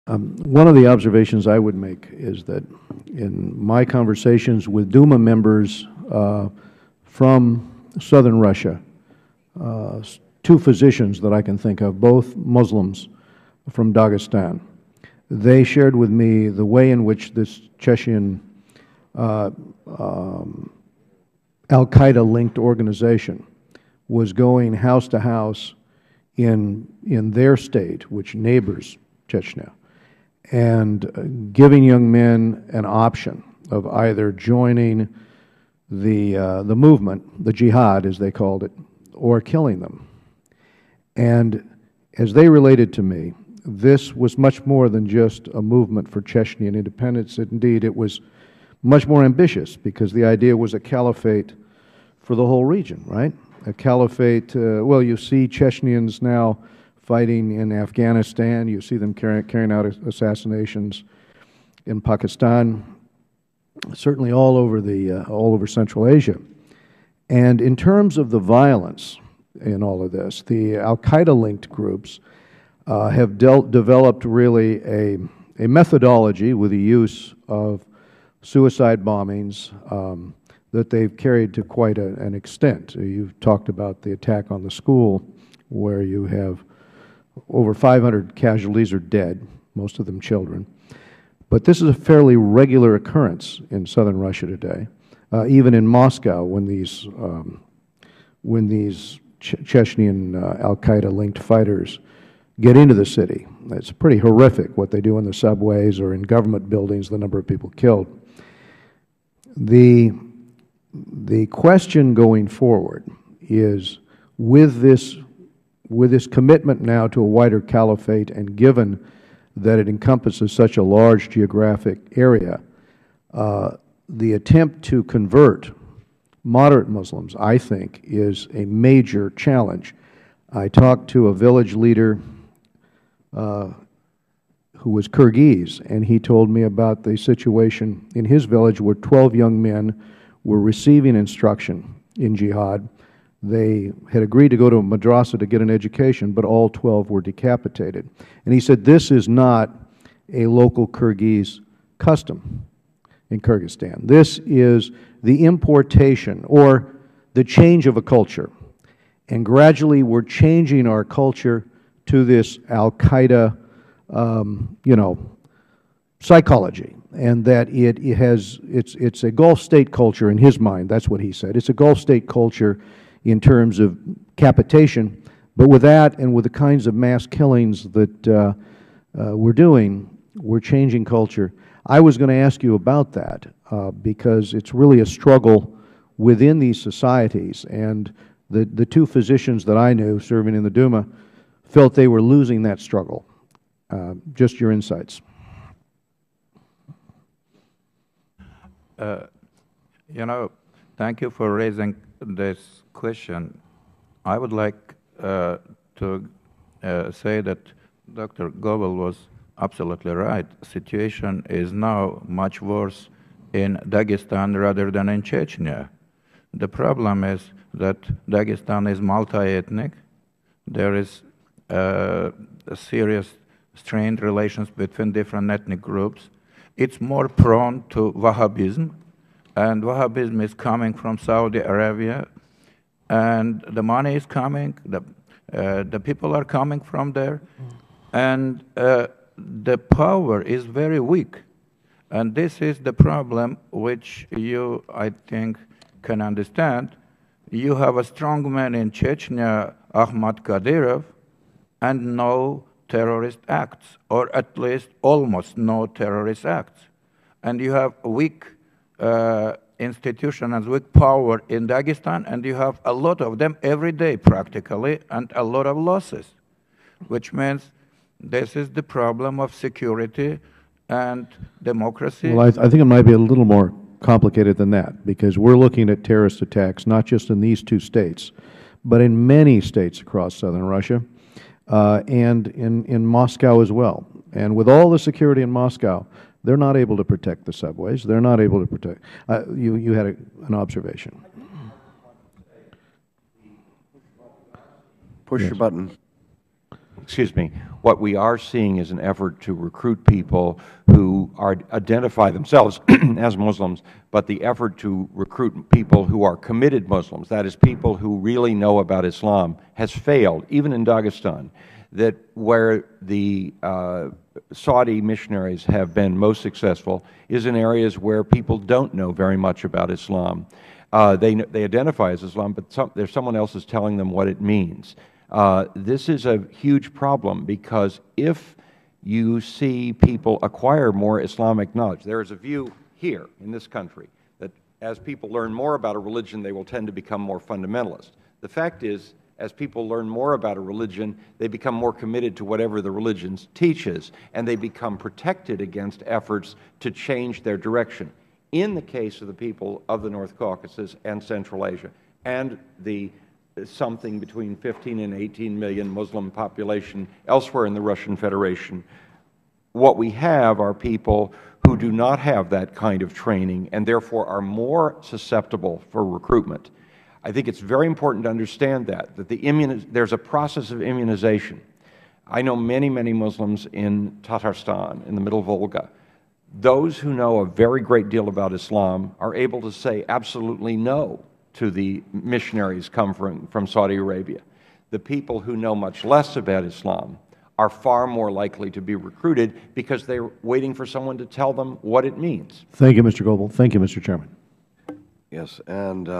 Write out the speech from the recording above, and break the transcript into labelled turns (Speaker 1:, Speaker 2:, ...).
Speaker 1: One of the observations I would make is that in my conversations with Duma members from southern Russia, two physicians that I can think of, both Muslims from Dagestan, they shared with me the way in which this Chechen Al-Qaeda-linked organization was going house to house in their state, which neighbors Chechnya, and giving young men an option of either joining the movement, the jihad as they called it, or killing them. And as they related to me, this was much more than just a movement for Chechnyan independence. Indeed, it was much more ambitious, because the idea was a caliphate for the whole region, right? A caliphate, well, you see Chechyans now fighting in Afghanistan. You see them carrying out assassinations in Pakistan, certainly all over Central Asia. And in terms of the violence in all of this, the Al-Qaeda-linked groups have developed really a methodology with the use of suicide bombings that they've carried to quite an extent. You've talked about the attack on the school, where you have over 500 casualties are dead, most of them children. But this is a fairly regular occurrence in southern Russia today. Even in Moscow, when these Chechnyan Al-Qaeda-linked fighters get into the city, it's pretty horrific what they do in the subways or in government buildings, the number of people killed. The question going forward is, with this commitment now to a wider caliphate, and given that it encompasses such a large geographic area, the attempt to convert moderate Muslims, I think, is a major challenge. I talked to a village leader who was Kyrgyz, and he told me about the situation in his village where 12 young men were receiving instruction in jihad. They had agreed to go to a madrasa to get an education, but all 12 were decapitated. And he said, this is not a local Kyrgyz custom in Kyrgyzstan. This is the importation or the change of a culture. And gradually we're changing our culture to this Al-Qaeda, psychology, and that it's a Gulf state culture in his mind. That's what he said. It's a Gulf state culture in terms of capitation, but with that and with the kinds of mass killings that we're doing, we're changing culture. I was going to ask you about that because it's really a struggle within these societies, and the two physicians that I knew serving in the Duma felt they were losing that struggle. Just your insights.
Speaker 2: Thank you for raising this question. I would like to say that Dr. Goebel was absolutely right. Situation is now much worse in Dagestan rather than in Chechnya. The problem is that Dagestan is multi-ethnic. There is serious strained relations between different ethnic groups. It's more prone to Wahhabism, and Wahhabism is coming from Saudi Arabia, and the money is coming, the people are coming from there, and the power is very weak. And this is the problem which you, I think, can understand. You have a strong man in Chechnya, Ahmad Kadyrov, and no terrorist acts, or at least almost no terrorist acts. And you have weak institutions, weak power in Dagestan, and you have a lot of them every day practically, and a lot of losses, which means this is the problem of security and democracy.
Speaker 1: Well, I think it might be a little more complicated than that, because we're looking at terrorist attacks not just in these two states, but in many states across southern Russia, and in Moscow as well. And with all the security in Moscow, they're not able to protect the subways. They're not able to protect. You had an observation.
Speaker 3: Push your button. excuse me, what we are seeing is an effort to recruit people who identify themselves as Muslims, but the effort to recruit people who are committed Muslims, that is, people who really know about Islam, has failed, even in Dagestan, that where the Saudi missionaries have been most successful is in areas where people don't know very much about Islam. They identify as Islam, but there's someone else is telling them what it means. This is a huge problem, because if you see people acquire more Islamic knowledge, there is a view here in this country that as people learn more about a religion, they will tend to become more fundamentalist. The fact is, as people learn more about a religion, they become more committed to whatever the religion teaches, and they become protected against efforts to change their direction. In the case of the people of the North Caucasus and Central Asia, and the something between 15 and 18 million Muslim population elsewhere in the Russian Federation, what we have are people who do not have that kind of training and therefore are more susceptible for recruitment. I think it's very important to understand that there's a process of immunization. I know many, many Muslims in Tatarstan, in the Middle Volga. Those who know a very great deal about Islam are able to say absolutely no to the missionaries come from Saudi Arabia. The people who know much less about Islam are far more likely to be recruited because they're waiting for someone to tell them what it means.
Speaker 1: Thank you, Mr. Goebel. Thank you, Mr. Chairman.
Speaker 4: Yes, and